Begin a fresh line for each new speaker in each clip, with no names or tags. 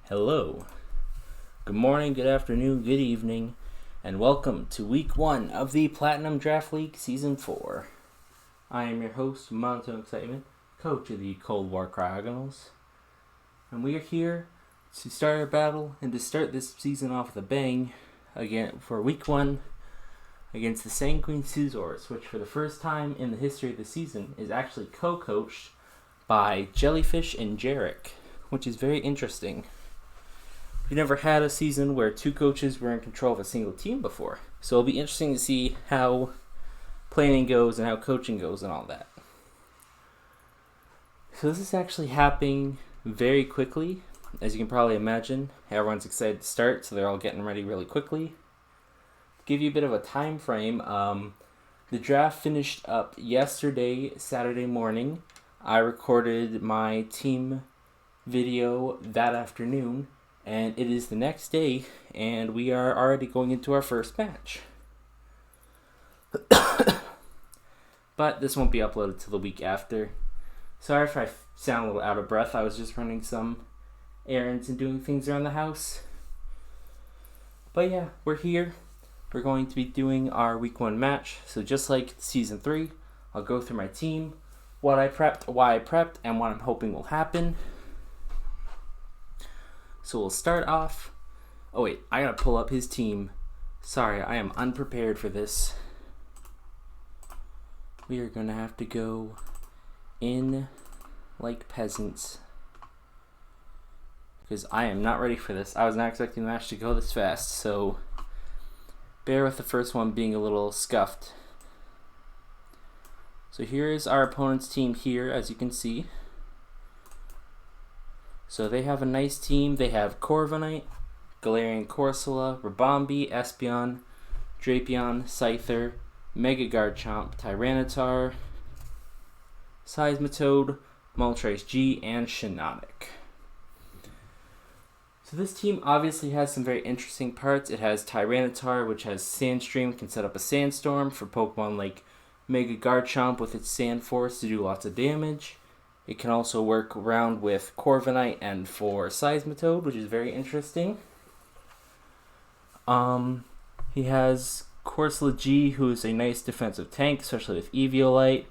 Hello, good morning, good afternoon, good evening, and welcome to week 1 of the Platinum Draft League Season 4. I am your host, Monotone Excitement, coach of the Cold War Cryogonals, and we are here to start our battle and to start this season off with a bang again for week 1 against the Sanguine Scizors, which for the first time in the history of the season is actually co-coached by Jellyfish and Jarek, which is very interesting. We've never had a season where two coaches were in control of a single team before. So it'll be interesting to see how planning goes and how coaching goes and all that. So this is actually happening very quickly. As you can probably imagine, everyone's excited to start, so they're all getting ready really quickly. To give you a bit of a time frame, the draft finished up yesterday, Saturday morning. I recorded my team video that afternoon. And it is the next day, and we are already going into our first match. But this won't be uploaded till the week after. Sorry if I sound a little out of breath. I was just running some errands and doing things around the house. But yeah, we're here. We're going to be doing our week 1 match. So just like season 3, I'll go through my team, what I prepped, why I prepped, and what I'm hoping will happen. So we'll start off. Oh wait, I gotta pull up his team. Sorry, I am unprepared for this. We are gonna have to go in like peasants, because I am not ready for this. I was not expecting the match to go this fast, so bear with the first one being a little scuffed. So here is our opponent's team here, as you can see. So they have a nice team. They have Corviknight, Galarian Corsola, Ribombee, Espeon, Drapion, Scyther, Mega Garchomp, Tyranitar, Seismitoad, Moltres G, and Shiinotic. So this team obviously has some very interesting parts. It has Tyranitar, which has Sandstream, can set up a Sandstorm for Pokemon like Mega Garchomp with its Sand Force to do lots of damage. It can also work around with Corviknight and for Seismitoad, which is very interesting. He has Corsola G, who is a nice defensive tank, especially with Eviolite.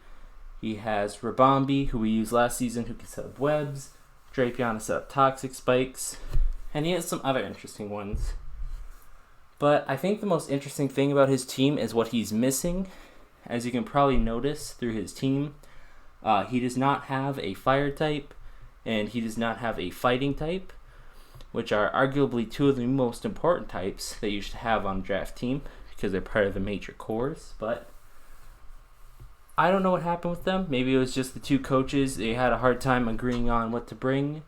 He has Ribombee, who we used last season, who can set up webs. Drapion to set up toxic spikes. And he has some other interesting ones. But I think the most interesting thing about his team is what he's missing. As you can probably notice through his team, he does not have a fire type, and he does not have a fighting type, which are arguably two of the most important types that you should have on a draft team, because they're part of the major cores. But I don't know what happened with them. Maybe it was just the two coaches. They had a hard time agreeing on what to bring,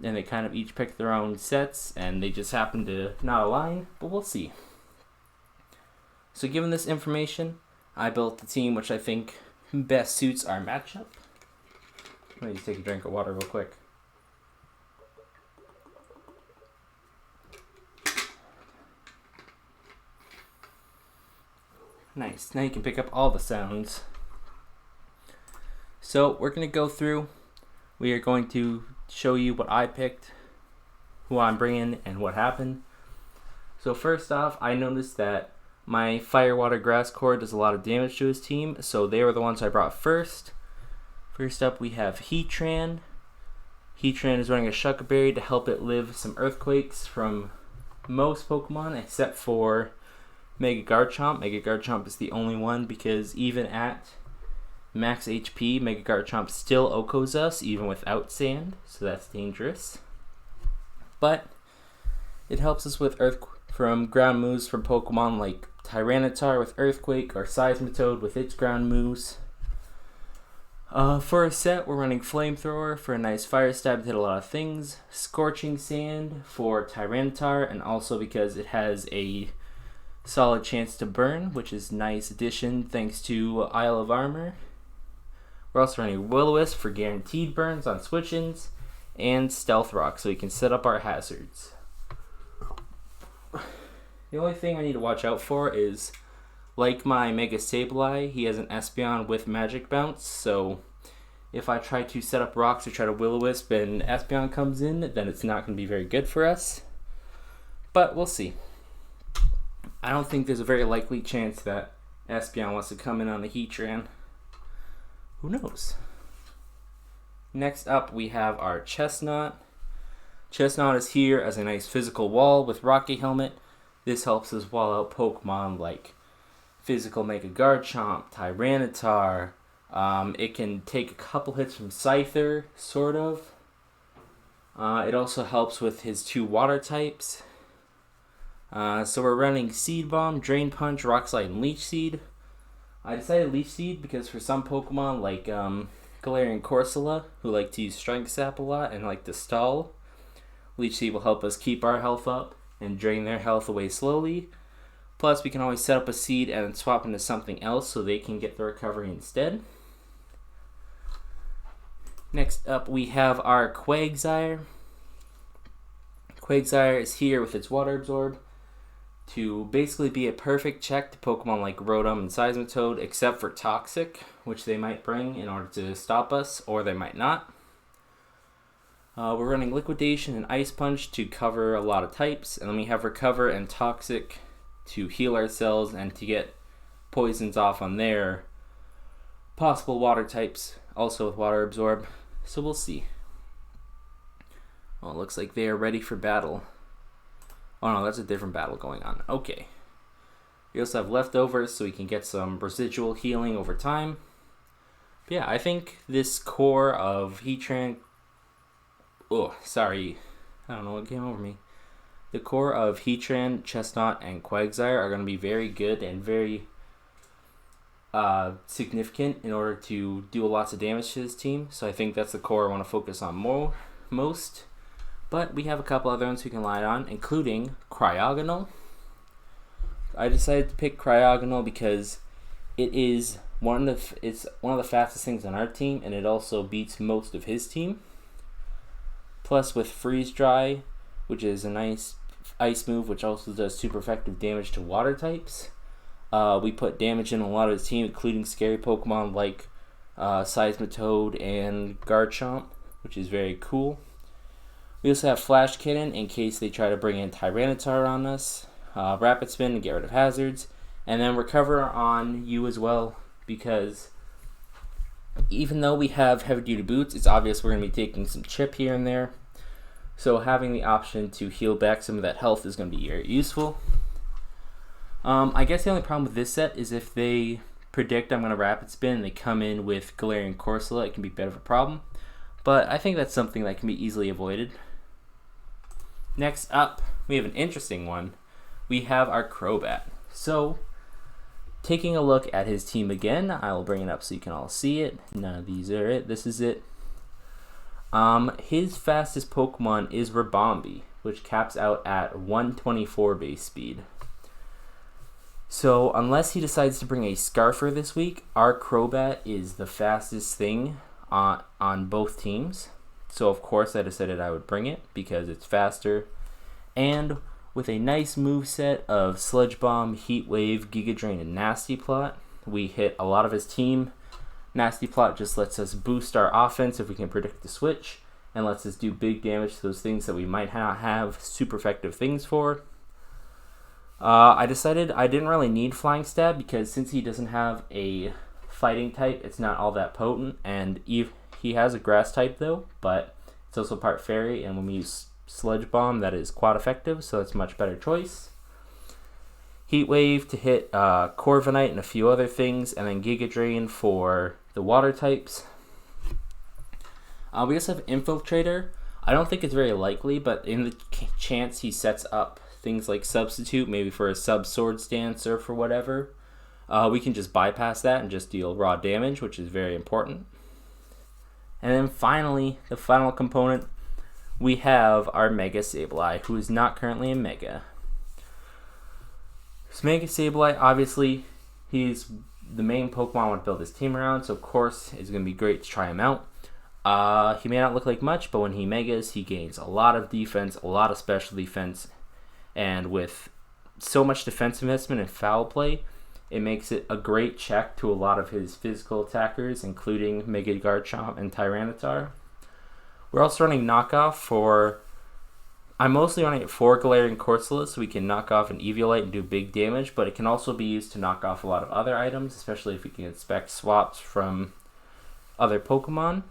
and they kind of each picked their own sets, and they just happened to not align, but we'll see. So given this information, I built the team which I think best suits our matchup. Let me just take a drink of water real quick. Nice. Now you can pick up all the sounds. So we're going to go through. We are going to show you what I picked, who I'm bringing, and what happened. So first off, I noticed that my Fire, Water, Grass core does a lot of damage to his team, so they were the ones I brought first. First up, we have Heatran. Heatran is running a Shucker Berry to help it live some earthquakes from most Pokemon, except for Mega Garchomp. Mega Garchomp is the only one, because even at max HP, Mega Garchomp still OHKOs us, even without Sand, so that's dangerous. But it helps us with from ground moves from Pokemon like Tyranitar with Earthquake, or Seismitoad with its ground moves. For a set, we're running Flamethrower for a nice fire stab to hit a lot of things. Scorching Sand for Tyranitar, and also because it has a solid chance to burn, which is nice addition thanks to Isle of Armor. We're also running Will-O-Wisp for guaranteed burns on switch-ins, and Stealth Rock so we can set up our hazards. The only thing I need to watch out for is, like my Mega Sableye, he has an Espeon with Magic Bounce, so If I try to set up rocks or try to will-o-wisp and Espeon comes in, then it's not going to be very good for us. But we'll see. I don't think there's a very likely chance that Espeon wants to come in on the Heatran. Who knows? Next up, we have our Chestnut. Chestnut is here as a nice physical wall with Rocky Helmet. This helps us wall out Pokemon like Physical Mega Garchomp, Tyranitar. It can take a couple hits from Scyther, sort of. It also helps with his 2 water types. So we're running Seed Bomb, Drain Punch, Rock Slide, and Leech Seed. I decided Leech Seed because for some Pokemon like Galarian Corsola, who like to use Strength Sap a lot and like to stall, Leech Seed will help us keep our health up and drain their health away slowly. Plus, we can always set up a seed and swap into something else so they can get the recovery instead. Next up, we have our Quagsire. Quagsire is here with its Water Absorb to basically be a perfect check to Pokemon like Rotom and Seismitoad, except for Toxic, which they might bring in order to stop us, or they might not. We're running Liquidation and Ice Punch to cover a lot of types, and then we have Recover and Toxic to heal ourselves and to get poisons off on their possible water types, also with Water Absorb. So we'll see. Well, it looks like they are ready for battle. Oh no, that's a different battle going on. Okay. We also have leftovers so we can get some residual healing over time. But yeah, I think this core of Heatran... Oh, sorry. I don't know what came over me. The core of Heatran, Chestnut, and Quagsire are going to be very good and very significant in order to do lots of damage to this team. So I think that's the core I want to focus on most. But we have a couple other ones we can rely on, including Cryogonal. I decided to pick Cryogonal because it's one of the fastest things on our team, and it also beats most of his team. Plus with Freeze Dry, which is a nice ice move, which also does super effective damage to water types. We put damage in a lot of his team, including scary Pokemon like Seismitoad and Garchomp, which is very cool. We also have Flash Cannon in case they try to bring in Tyranitar on us, Rapid Spin to get rid of hazards, and then Recover on you as well, because even though we have heavy duty boots, it's obvious we're going to be taking some chip here and there. So having the option to heal back some of that health is going to be very useful. I guess the only problem with this set is if they predict I'm going to Rapid Spin and they come in with Galarian Corsola, it can be a bit of a problem. But I think that's something that can be easily avoided. Next up, we have an interesting one. We have our Crobat. So, taking a look at his team again, I will bring it up so you can all see it. None of these are it. This is it. His fastest Pokemon is Ribombee, which caps out at 124 base speed. So, unless he decides to bring a Scarfer this week, our Crobat is the fastest thing on both teams. So of course I decided I would bring it because it's faster, and with a nice moveset of Sludge Bomb, Heat Wave, Giga Drain, and Nasty Plot, we hit a lot of his team. Nasty Plot just lets us boost our offense if we can predict the switch, and lets us do big damage to those things that we might not have super effective things for. I decided I didn't really need Flying Stab because since he doesn't have a fighting type, it's not all that potent, and he has a grass type though, but it's also part fairy, and when we use Sludge Bomb, that is quite effective, so that's a much better choice. Heat Wave to hit Corviknight and a few other things, and then Giga Drain for the water types. We also have Infiltrator. I don't think it's very likely, but in the chance he sets up things like Substitute, maybe for a Sub-Sword stance or for whatever, we can just bypass that and just deal raw damage, which is very important. And then finally, the final component, we have our Mega Sableye, who is not currently in Mega. So Mega Sableye, obviously, he's the main Pokemon I want to build this team around, so of course it's going to be great to try him out. He may not look like much, but when he Megas, he gains a lot of defense, a lot of special defense, and with so much defense investment and foul play, It makes it a great check to a lot of his physical attackers, including Mega Garchomp and Tyranitar. We're also running knockoff for... I'm mostly running it for Galarian Corsola, so we can knock off an Eviolite and do big damage, but it can also be used to knock off a lot of other items, especially if we can expect swaps from other Pokemon.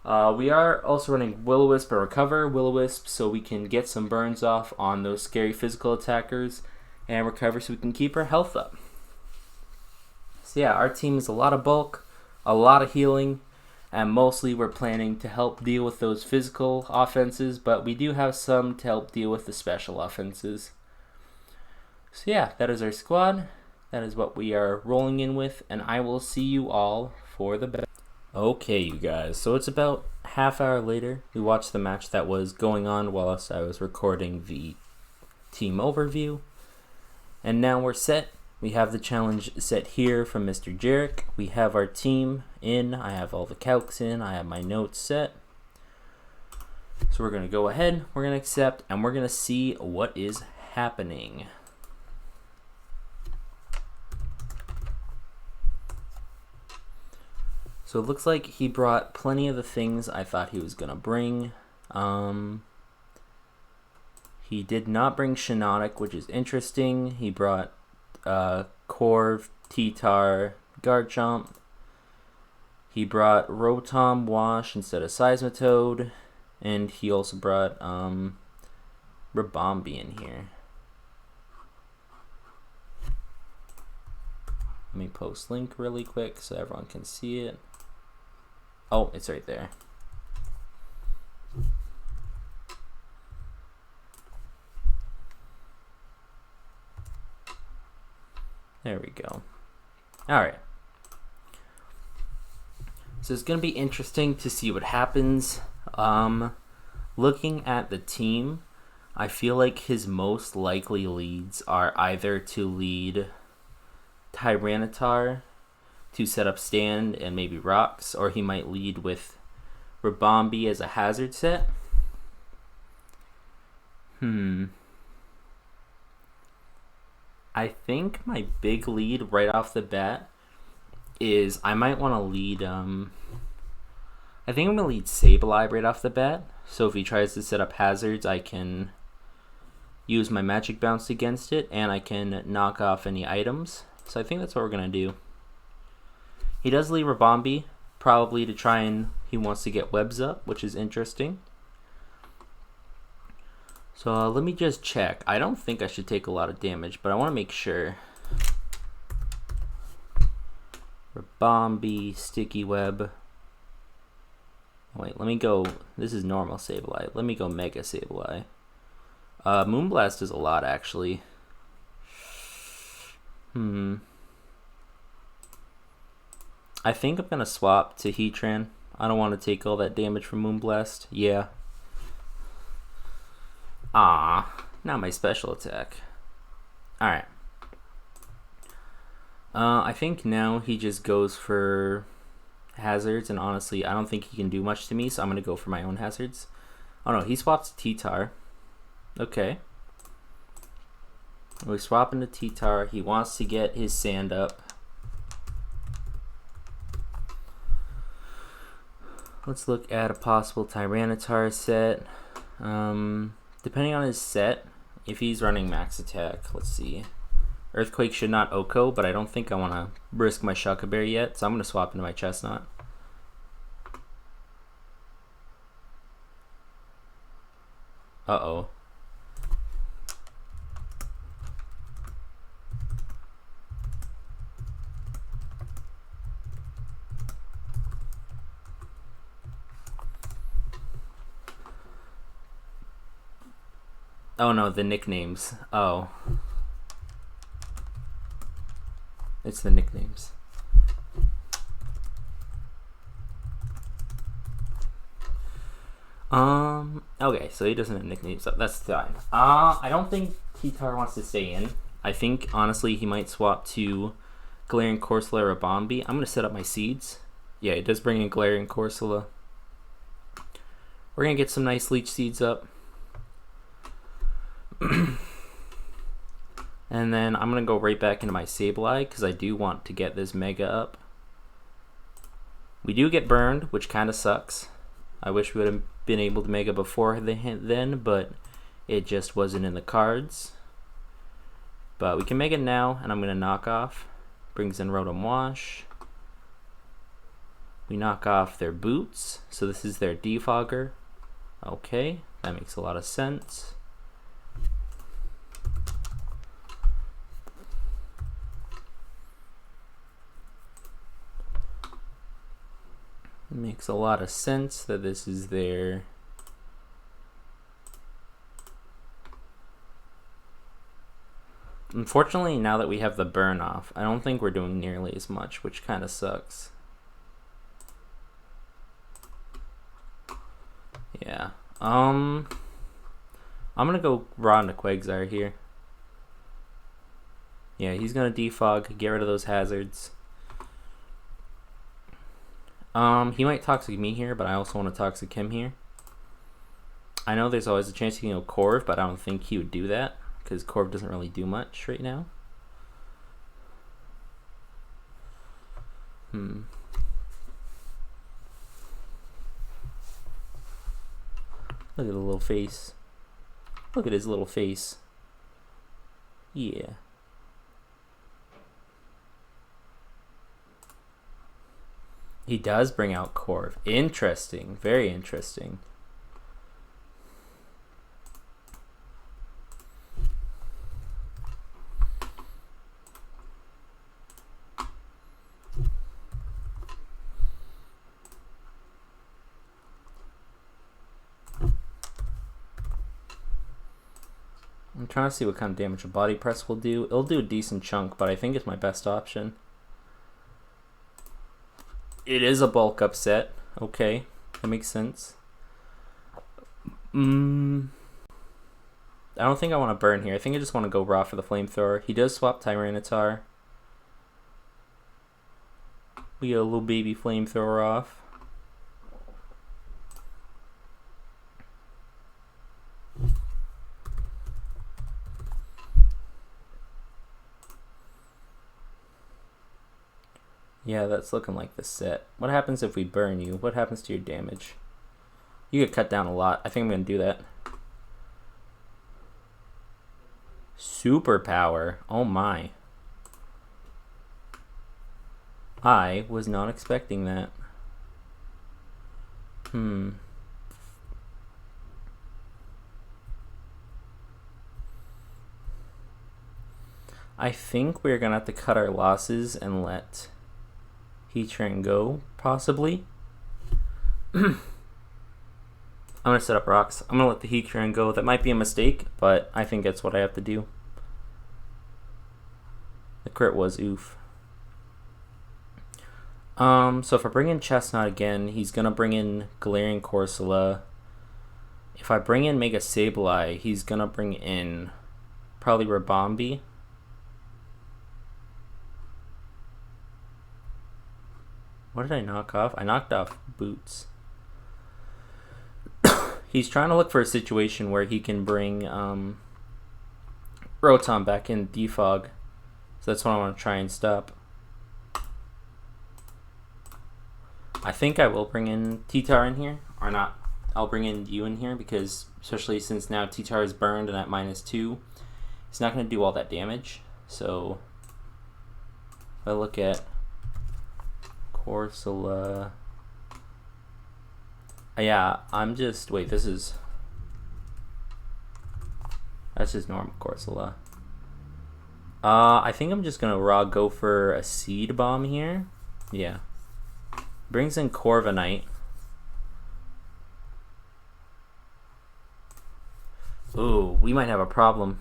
We are also running Will-O-Wisp and Recover Will-O-Wisp so we can get some burns off on those scary physical attackers, and Recover so we can keep our health up. So yeah, our team is a lot of bulk, a lot of healing, and mostly we're planning to help deal with those physical offenses, but we do have some to help deal with the special offenses. So yeah, that is our squad. That is what we are rolling in with, and I will see you all for the best. Okay, you guys, so it's about half hour later. We watched the match that was going on whilst I was recording the team overview, and now we're set. We have the challenge set here from Mr. Jarek. We have our team in. I have all the calcs in. I have my notes set. So we're going to go ahead. We're going to accept. And we're going to see what is happening. So it looks like he brought plenty of the things I thought he was going to bring. He did not bring Shiinotic, which is interesting. He brought... Corv, T-Tar, Garchomp. He brought Rotom Wash instead of Seismitoad, and he also brought Ribombee in here. Let me post link really quick so everyone can see it. Oh, it's right there. There we go. Alright. So it's going to be interesting to see what happens. Looking at the team, I feel like his most likely leads are either to lead Tyranitar to set up stand and maybe rocks, or he might lead with Ribombee as a hazard set. I think my big lead right off the bat is I might want to lead, I think I'm going to lead Sableye right off the bat. So if he tries to set up hazards, I can use my Magic Bounce against it, and I can knock off any items. So I think that's what we're going to do. He does lead Ribombee, probably to try and he wants to get webs up, which is interesting. So let me just check. I don't think I should take a lot of damage, but I want to make sure. Ribombee, Sticky Web. Wait, let me go. This is normal Sableye. Let me go Mega Sableye. Moonblast is a lot, actually. I think I'm going to swap to Heatran. I don't want to take all that damage from Moonblast. Yeah. Not my special attack. Alright. I think now he just goes for hazards, and honestly, I don't think he can do much to me, so I'm going to go for my own hazards. Oh no, he swaps to T-Tar. Okay. We swap into T-Tar. He wants to get his sand up. Let's look at a possible Tyranitar set. Depending on his set, if he's running max attack, let's see. Earthquake should not OHKO, but I don't think I want to risk my Shuca Berry yet, so I'm going to swap into my Chestnut. Uh-oh. Oh no, the nicknames. Oh. It's the nicknames. Okay, so he doesn't have nicknames, so that's fine. I don't think T-Tar wants to stay in. I think, honestly, he might swap to Galarian Corsola or Ribombee. I'm going to set up my seeds. Yeah, it does bring in Galarian Corsola. We're going to get some nice Leech Seeds up. And then I'm going to go right back into my Sableye because I do want to get this Mega up. We do get burned, which kind of sucks. I wish we would have been able to Mega before then, but it just wasn't in the cards. But we can Mega now, and I'm going to knock off. Brings in Rotom Wash. We knock off their Boots, so this is their Defogger. Okay, that makes a lot of sense. It makes a lot of sense that this is their... Unfortunately, now that we have the burn off, I don't think we're doing nearly as much, which kind of sucks. Yeah. I'm gonna go raw into Quagsire here. Yeah, he's gonna defog, get rid of those hazards. He might Toxic me here, but I also want to Toxic him here. I know there's always a chance he can go Corv, but I don't think he would do that, because Corv doesn't really do much right now. Look at the little face. Look at his little face. Yeah. He does bring out Corv. Interesting. Very interesting. I'm trying to see what kind of damage a Body Press will do. It'll do a decent chunk, but I think it's my best option. It is a bulk upset. Okay, that makes sense. I don't think I want to burn here. I think I just want to go raw for the Flamethrower. He does swap Tyranitar. We get a little baby Flamethrower off. Yeah, that's looking like the set. What happens if we burn you? What happens to your damage? You get cut down a lot. I think I'm going to do that. Superpower. Oh my. I was not expecting that. I think we're going to have to cut our losses and let Heatran go, possibly. I'm going to set up rocks. I'm going to let the Heatran go. That might be a mistake, but I think that's what I have to do. The crit was oof. So if I bring in Chestnut again, he's going to bring in Galarian Corsola. If I bring in Mega Sableye, he's going to bring in probably Rabombi. What did I knock off? I knocked off Boots. He's trying to look for a situation where he can bring Rotom back in Defog. So that's what I want to try and stop. I think I will bring in T-Tar in here. Or not. I'll bring in you in here because, especially since now T-Tar is burned and at -2, it's not going to do all that damage. So if I look at Corsola. Yeah, I'm just... Wait, this is... That's just normal Corsola. I think I'm just going to go for a Seed Bomb here. Yeah. Brings in Corviknight. Ooh, we might have a problem.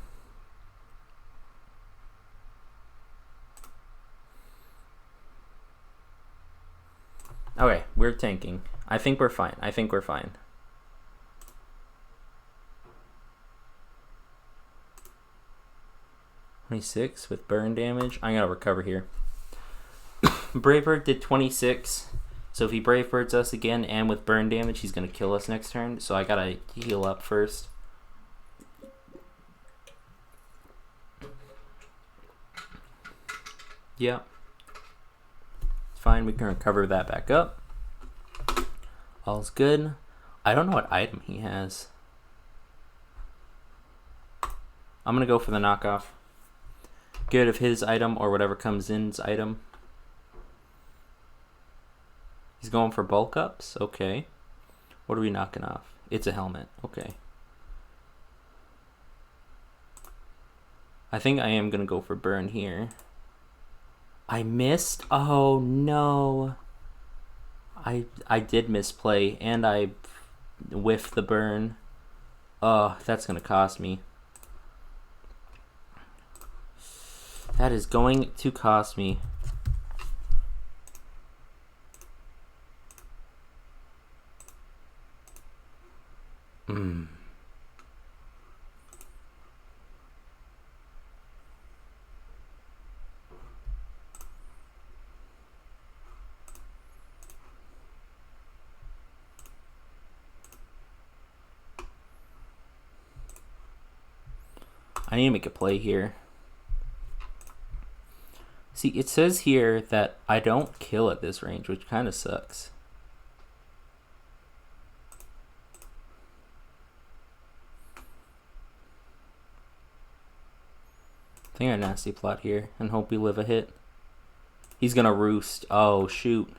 Okay, we're tanking. I think we're fine. 26 with burn damage. I'm gonna recover here. Brave Bird did 26. So if he Brave Birds us again and with burn damage, he's gonna kill us next turn. So I gotta heal up first. Yeah. Fine, we can recover that back up. All's good. I don't know what item he has. I'm going to go for the knockoff. Get rid of his item or whatever comes in's item. He's going for bulk ups? Okay. What are we knocking off? It's a helmet. Okay. I think I am going to go for burn here. I missed? Oh, no. I did misplay, and I whiffed the burn. Oh, that's going to cost me. That is going to cost me. I need to make a play here. See, it says here that I don't kill at this range, which kind of sucks. I think I nasty plot here and hope we live a hit. He's gonna roost. Oh, shoot.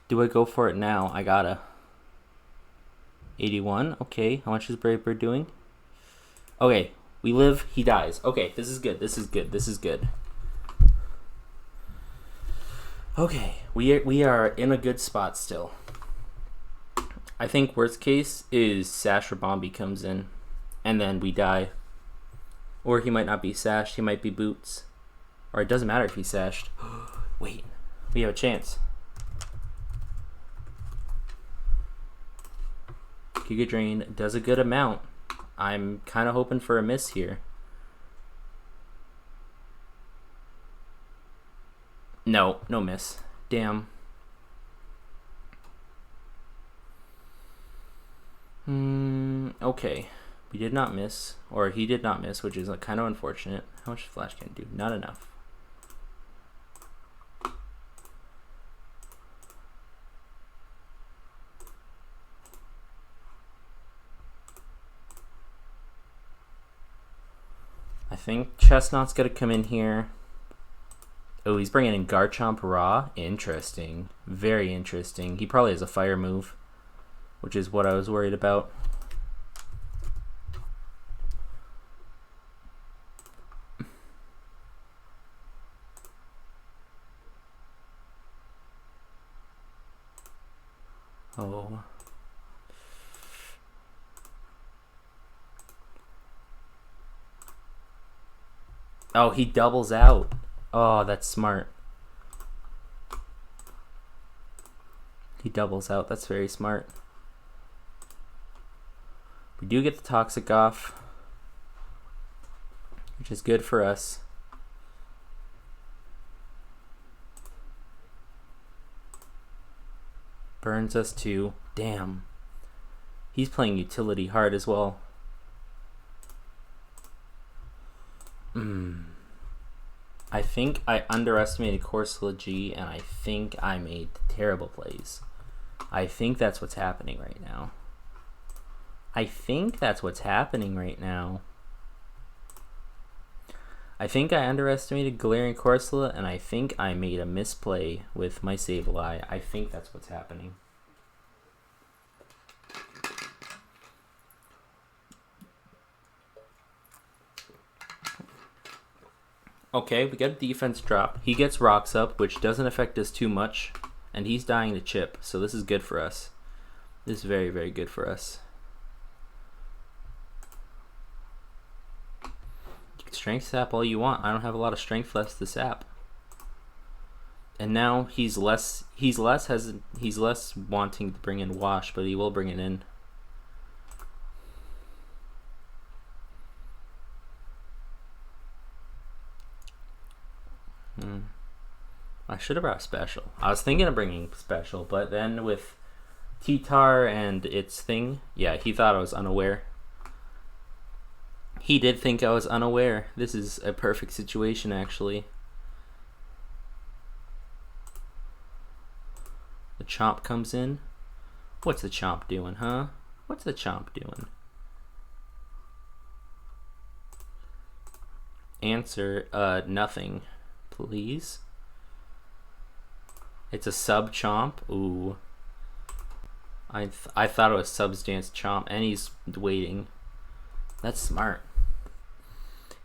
Do I go for it now? I gotta. 81. Okay, how much is Brave Bird doing? Okay, we live, he dies. Okay, this is good, this is good, this is good. Okay, we are in a good spot still. I think worst case is Sash or Bombi comes in, and then we die. Or he might not be sashed, he might be boots. Or it doesn't matter if he's sashed. Wait, we have a chance. Giga Drain does a good amount. I'm kind of hoping for a miss here. No, no miss. Damn. Okay. We did not miss, or he did not miss, which is kind of unfortunate. How much Flash can do? Not enough. I think Chestnut's gonna come in here. Oh, he's bringing in Garchomp Raw. Interesting. Very interesting. He probably has a fire move, which is what I was worried about. Oh. Oh, he doubles out. Oh, that's smart. He doubles out. That's very smart. We do get the Toxic off, which is good for us. Burns us too. Damn. He's playing utility hard as well. I think I underestimated Corsola G, and I think I made terrible plays. I think that's what's happening right now. I think I underestimated Galarian Corsola, and I think I made a misplay with my Sableye. I think that's what's happening. Okay, we got a defense drop. He gets rocks up, which doesn't affect us too much, and he's dying to chip, so this is good for us. This is very, very good for us. You can strength sap all you want. I don't have a lot of strength left to sap. And now he's less wanting to bring in Wash, but he will bring it in. I should have brought Special. I was thinking of bringing Special, but then with T-Tar and its thing. Yeah, he thought I was unaware. He did think I was unaware. This is a perfect situation, actually. The Chomp comes in. What's the Chomp doing, huh? What's the Chomp doing? Answer, nothing, please. It's a sub Chomp. Ooh. I thought it was Substance Chomp, and he's waiting. That's smart.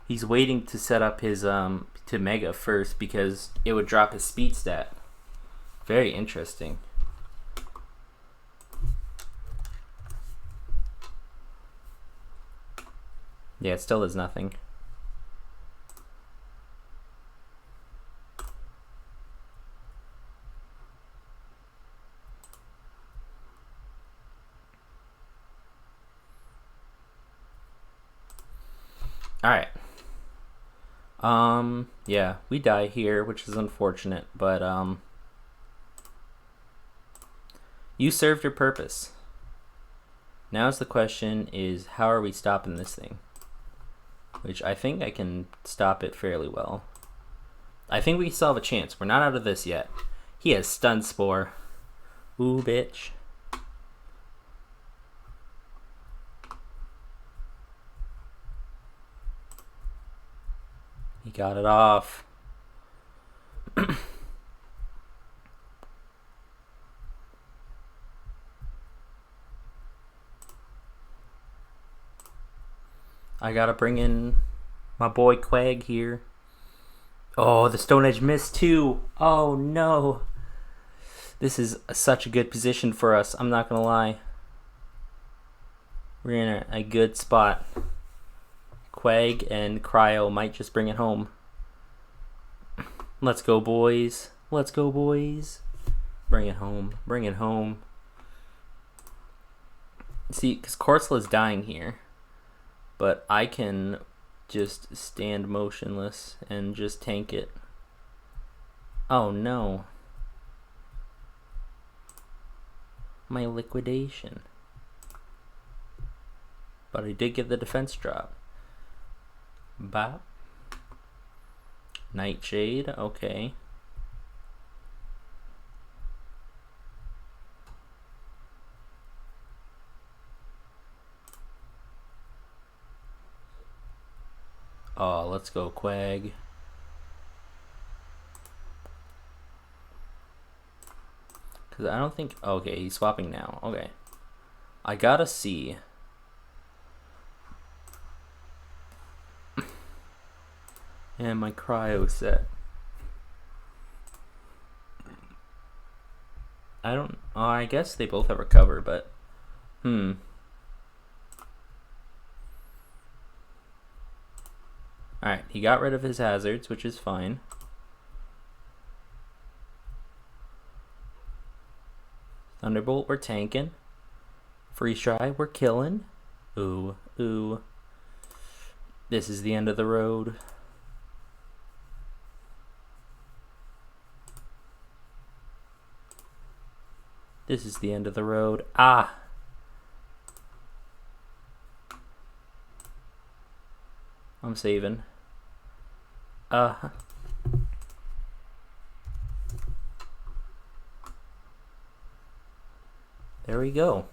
He's waiting to set up his to Mega first because it would drop his speed stat. Very interesting. Yeah, it still does nothing. Alright. Yeah, we die here, which is unfortunate, but you served your purpose. Now's the question is, how are we stopping this thing? Which I think I can stop it fairly well. I think we still have a chance. We're not out of this yet. He has Stun Spore. Ooh, bitch. He got it off. I gotta bring in my boy Quag here. Oh, the Stone Edge missed too. Oh no. This is such a good position for us. I'm not gonna lie. We're in a good spot. Quag and Cryo might just bring it home. Let's go, boys. Let's go, boys. Bring it home. Bring it home. See, because Corsola is dying here. But I can just stand motionless and just tank it. Oh no. My liquidation. But I did get the defense drop. Bop. Nightshade, okay. Oh, let's go, Quag. Because I don't think... Okay, he's swapping now. Okay. I gotta see. And my cryo set. I don't... Oh, I guess they both have recover, but... Alright, he got rid of his hazards, which is fine. Thunderbolt, we're tanking. Freeze Dry, we're killing. Ooh, ooh. This is the end of the road. This is the end of the road. Ah! I'm saving. There we go.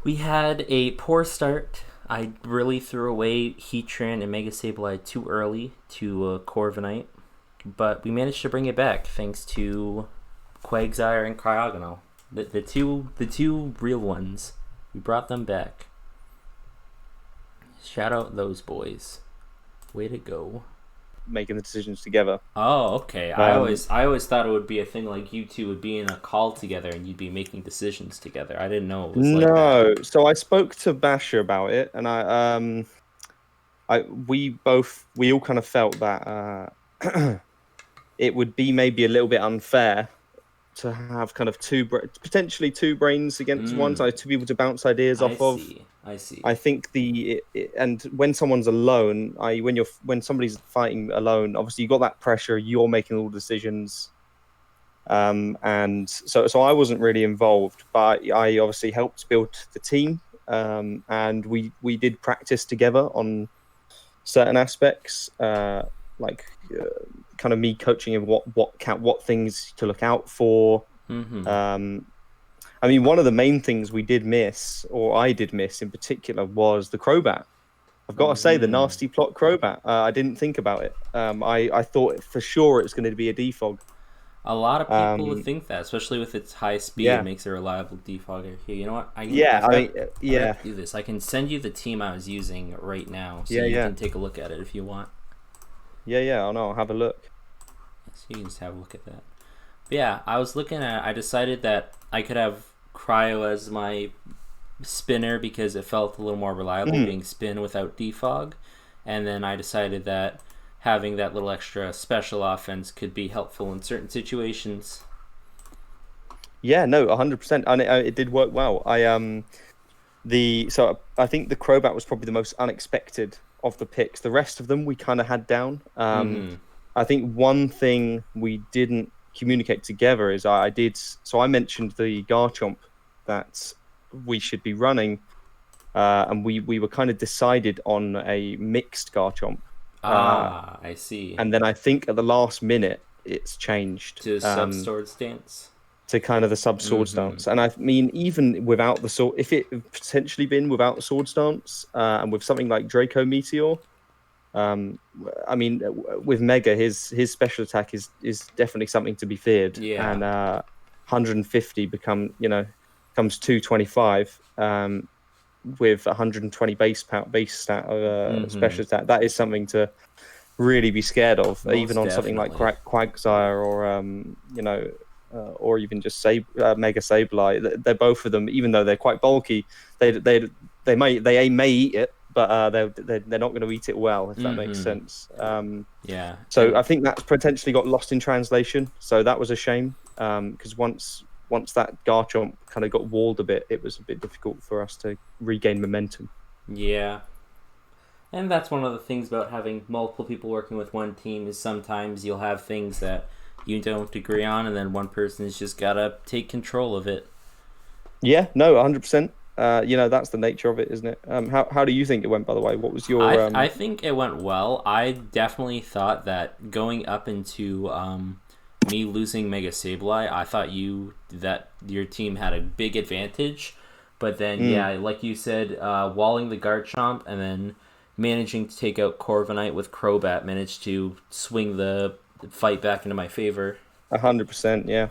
We had a poor start. I really threw away Heatran and Mega Sableye too early to Corviknight, but we managed to bring it back thanks to Quagsire and Cryogonal. The two real ones. We brought them back. Shout out those boys. Way to go.
Making the decisions together.
Oh, okay. I always thought it would be a thing like you two would be in a call together and you'd be making decisions together. I didn't know it was like that.
No, so I spoke to Basher about it, and we all kind of felt that it would be maybe a little bit unfair to have kind of potentially two brains against one, so two people to bounce ideas off of.
I see.
I think and when someone's alone, when somebody's fighting alone, obviously you got that pressure. You're making all the decisions. And so I wasn't really involved, but I obviously helped build the team, and we did practice together on certain aspects, like kind of me coaching him what things to look out for.
Mm-hmm.
I mean, one of the main things we did miss, or I did miss in particular, was the Crobat. I've got to say, the
Mm.
nasty plot Crobat. I didn't think about it. I thought for sure it's going to be a defog.
A lot of people would
Um,
think that, especially with its high speed, it
yeah,
makes a reliable defogger. Here, you know what?
yeah. I mean,
I forgot
yeah,
to do this. I can send you the team I was using right now, so
yeah,
you
yeah,
can take a look at it if you want.
yeah. I know. I'll have a look.
So you can just have a look at that. But yeah, I was looking at. I decided that I could have Cryo as my spinner because it felt a little more reliable
Mm.
being spin without defog, and then I decided that having that little extra special offense could be helpful in certain situations.
Yeah, no, 100%, and it did work well. I think the Crobat was probably the most unexpected of the picks. The rest of them we kind of had down.
Mm-hmm.
I think one thing we didn't communicate together is I mentioned the Garchomp that we should be running, and we were kind of decided on a mixed Garchomp,
I see.
and then I think at the last minute it's changed.
To sub-sword stance.
To kind of the sub sword
Mm-hmm.
stance. And I mean, even without the sword, if it potentially been without the sword stance, and with something like Draco Meteor, I mean, with Mega, his special attack is definitely something to be feared.
Yeah.
And 150 comes 225, with 120 base stat of
Mm-hmm.
special attack. That is something to really be scared of, even
Most
on something like
definitely.
Quagsire or even just Mega Sableye. They're both of them, even though they're quite bulky. They may eat it, but they're not going to eat it well, if that makes
Mm-hmm.
sense.
Yeah.
So
And
I think that's potentially got lost in translation. So that was a shame, because once that Garchomp kind of got walled a bit, it was a bit difficult for us to regain momentum.
yeah. And that's one of the things about having multiple people working with one team is sometimes you'll have things that you don't agree on, and then one person's just gotta take control of it.
Yeah, no, 100%. That's the nature of it, isn't it? How do you think it went, by the way? What was your
I think it went well. I definitely thought that going up into me losing Mega Sableye, I thought that your team had a big advantage. But then,
mm,
yeah, like you said, walling the Garchomp and then managing to take out Corviknight with Crobat managed to swing the fight back into my favor.
100%? Yeah.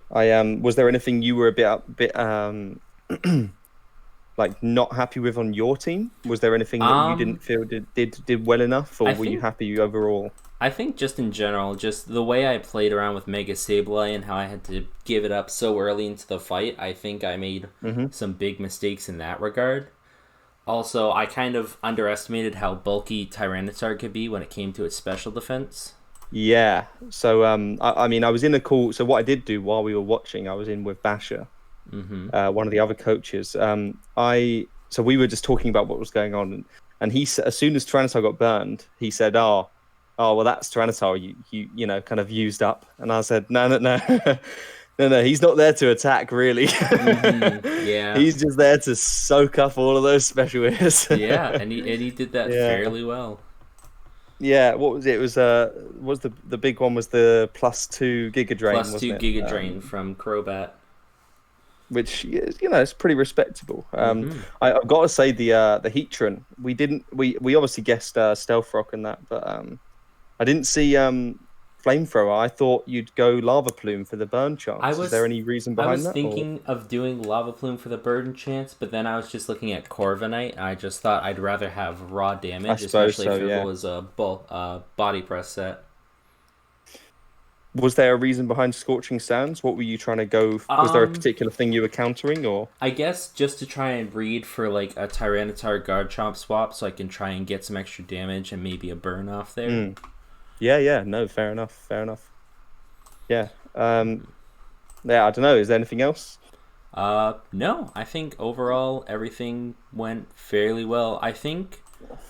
I Was there anything you were a bit like not happy with on your team? Was there anything that you
Um,
didn't feel did well enough, or
I
were you
think
happy overall?
I think just in general, just the way I played around with Mega Sableye and how I had to give it up so early into the fight, I think I made
Hmm.
some big mistakes in that regard. Also, I kind of underestimated how bulky Tyranitar could be when it came to its special defense.
Yeah. So I mean, I was in a call. So what I did do while we were watching, I was in with Basher,
Mm-hmm.
one of the other coaches. So we were just talking about what was going on, and as soon as Tyranitar got burned, he said, "Oh, well, that's Tyranitar. Kind of used up." And I said, "No, no, no, no, no. He's not there to attack, really.
Mm-hmm. Yeah.
He's just there to soak up all of those special hits."
Yeah, and he did that
Yeah,
fairly well.
yeah. What was it? It was the big one was the +2 Giga Drain,
Plus
wasn't
two
it?
Giga Drain from Crobat.
Which is, it's pretty respectable.
Mm-hmm.
I've got to say the Heatran, we obviously guessed Stealth Rock and that, but I didn't see Flamethrower. I thought you'd go Lava Plume for the burn
I
chance. Is there
was
any reason
I
behind
was
that? Or
thinking of doing Lava Plume for the burden chance, but then I was just looking at Corviknight, and I just thought I'd rather have raw
I
damage,
suppose
especially
so.
if it
Yeah.
was a body press set.
Was there a reason behind Scorching Sands? What were you trying to go? Was there a
Um,
particular thing you were countering, or?
I guess just to try and breed for like a Tyranitar Garchomp swap, so I can try and get some extra damage and maybe a burn off there.
Mm. Yeah, yeah. No, fair enough. Fair enough. Yeah. Yeah. I don't know. Is there anything else?
No, I think overall everything went fairly well. I think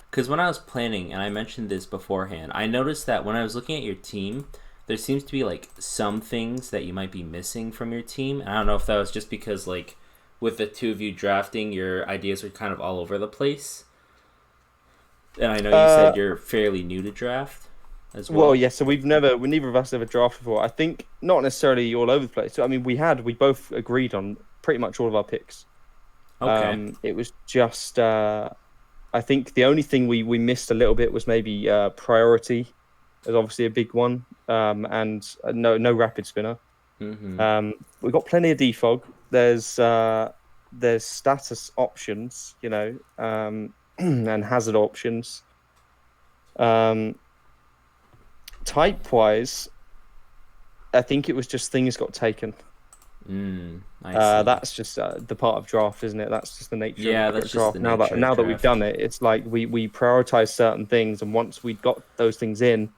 because when I was planning, and I mentioned this beforehand, I noticed that when I was looking at your team, there seems to be like some things that you might be missing from your team. And I don't know if that was just because like with the two of you drafting, your ideas were kind of all over the place. And I know you said you're fairly new to draft as well.
Well, yeah. So neither of us ever drafted before. I think not necessarily all over the place. So I mean, we both agreed on pretty much all of our picks.
Okay.
It was just I think the only thing we missed a little bit was maybe priority. Is obviously a big one, and no rapid spinner. We've got plenty of defog. There's status options, and hazard options. Type wise, I think it was just things got taken.
I see.
That's just the part of draft, isn't it? That's just the nature of
that's
draft.
just the
Now
nature
that
of
we've
draft.
done it, it's like we prioritize certain things, and once we got those things in,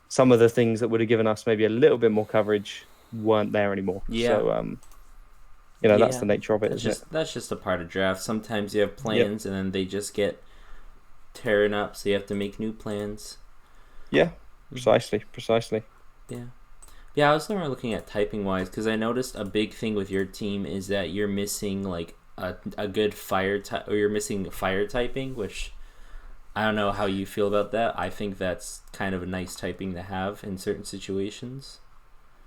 some of the things that would have given us maybe a little bit more coverage weren't there anymore.
Yeah.
So that's the nature of it, isn't it?
That's just a part of draft. Sometimes you have plans and then they just get tearing up, so you have to make new plans.
Yeah, precisely.
Yeah, I was looking at typing wise because I noticed a big thing with your team is that you're missing like a good fire type, or you're missing fire typing, which I don't know how you feel about that. I think that's kind of a nice typing to have in certain situations.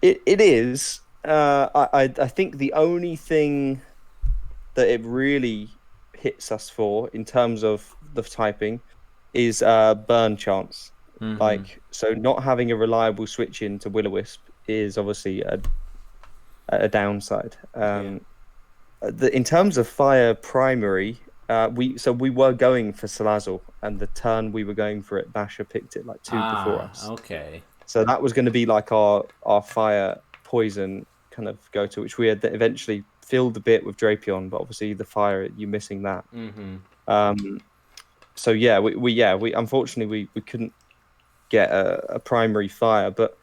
It is. I think the only thing that it really hits us for in terms of the typing is burn chance. Like, so not having a reliable switch into Will-O-Wisp is obviously a downside. In terms of fire primary, we were going for Salazzle, and the turn we were going for it, Basher picked it like two before us.
Okay.
So that was going to be like our fire poison kind of go to, which we had eventually filled a bit with Drapion, but obviously the fire, you're missing that. So yeah, we unfortunately we couldn't get a primary fire, but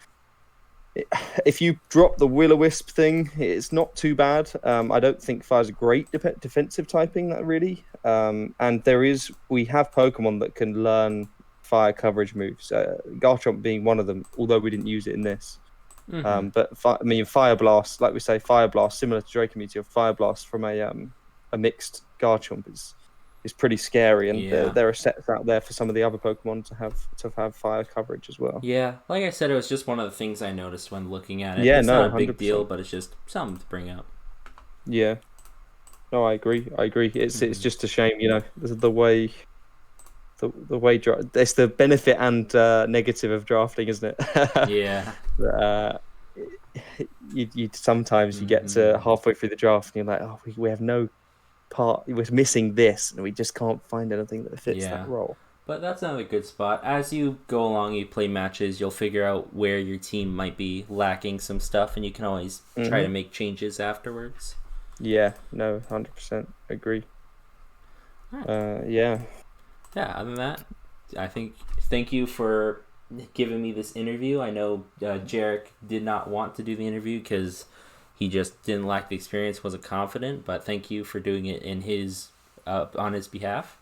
if you drop the Will-O-Wisp thing, it's not too bad. I don't think fire's a great defensive typing, that really. And we have Pokemon that can learn fire coverage moves. Garchomp being one of them, although we didn't use it in this. But Fire Blast, like we say, Fire Blast, similar to Draco Meteor, Fire Blast from a mixed Garchomp is pretty scary, and there are sets out there for some of the other Pokemon to have fire coverage as well.
Yeah, like I said, it was just one of the things I noticed when looking at it.
Yeah,
it's
no,
not a big
100%.
deal, but it's just something to bring up.
Yeah, no, I agree. It's just a shame, the way it's the benefit and negative of drafting, isn't it?
Yeah.
You sometimes you get to halfway through the draft and you're like, oh, we have no part, we're missing this, and we just can't find anything that fits that role.
But that's another good spot. As you go along, you play matches, you'll figure out where your team might be lacking some stuff, and you can always try to make changes afterwards.
Yeah, no, 100% agree.
Right.
Yeah,
other than that, thank you for giving me this interview. I know Jarek did not want to do the interview because he just didn't lack the experience, wasn't confident, but thank you for doing it on his behalf.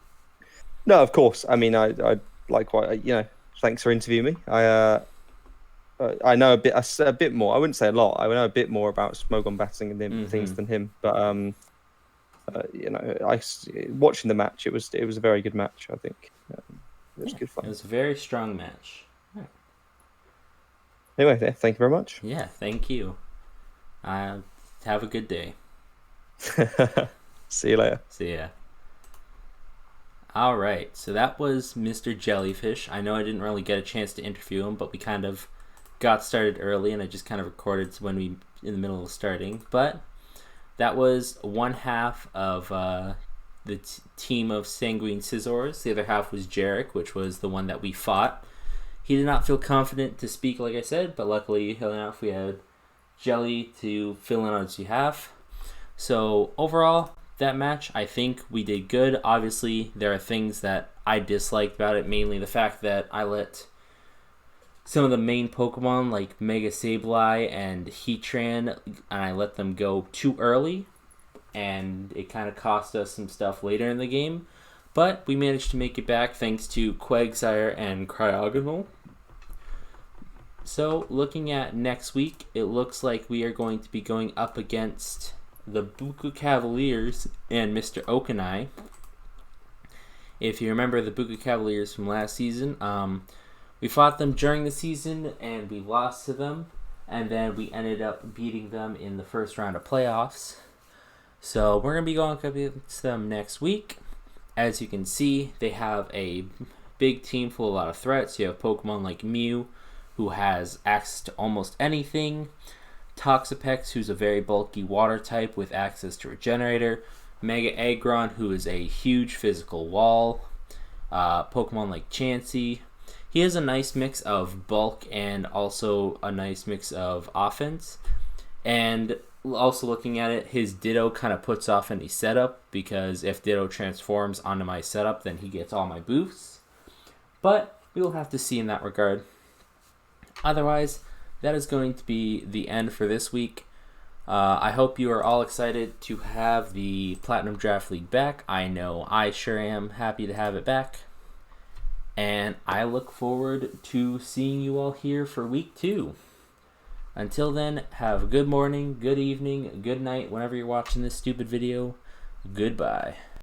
No, of course. I mean, I likewise, thanks for interviewing me. I know a bit more. I wouldn't say a lot. I know a bit more about Smogon batting and things than him. But watching the match, it was a very good match. I think it was good fun.
It was a very strong match. Right.
Anyway, thank you very much.
Yeah, thank you. Have a good day.
See you later.
See ya. All right, so that was Mr. Jellyfish. I know I didn't really get a chance to interview him, but we kind of got started early, and I just kind of recorded when we in the middle of starting. But that was one half of the team of Sanguine Scizors. The other half was Jarek, which was the one that we fought. He did not feel confident to speak, like I said, but luckily enough we had Jelly to fill in on his behalf. So overall, that match, I think we did good. Obviously, there are things that I disliked about it, mainly the fact that I let some of the main Pokemon like Mega Sableye and Heatran, and I let them go too early, and it kind of cost us some stuff later in the game. But we managed to make it back thanks to Quagsire and Cryogonal. So, looking at next week, it looks like we are going to be going up against the Buku Cavaliers and Mr. Okanai. If you remember the Buku Cavaliers from last season, we fought them during the season and we lost to them, and then we ended up beating them in the first round of playoffs. So we're going to be going up against them next week. As you can see, they have a big team full of a lot of threats. You have Pokemon like Mew, who has access to almost anything. Toxapex, who's a very bulky water type with access to Regenerator. Mega Aggron, who is a huge physical wall. Pokemon like Chansey. He has a nice mix of bulk and also a nice mix of offense. And also looking at it, his Ditto kind of puts off any setup, because if Ditto transforms onto my setup, then he gets all my boosts. But we will have to see in that regard. Otherwise, that is going to be the end for this week. I hope you are all excited to have the Platinum Draft League back. I know I sure am happy to have it back. And I look forward to seeing you all here for week 2. Until then, have a good morning, good evening, good night, whenever you're watching this stupid video. Goodbye.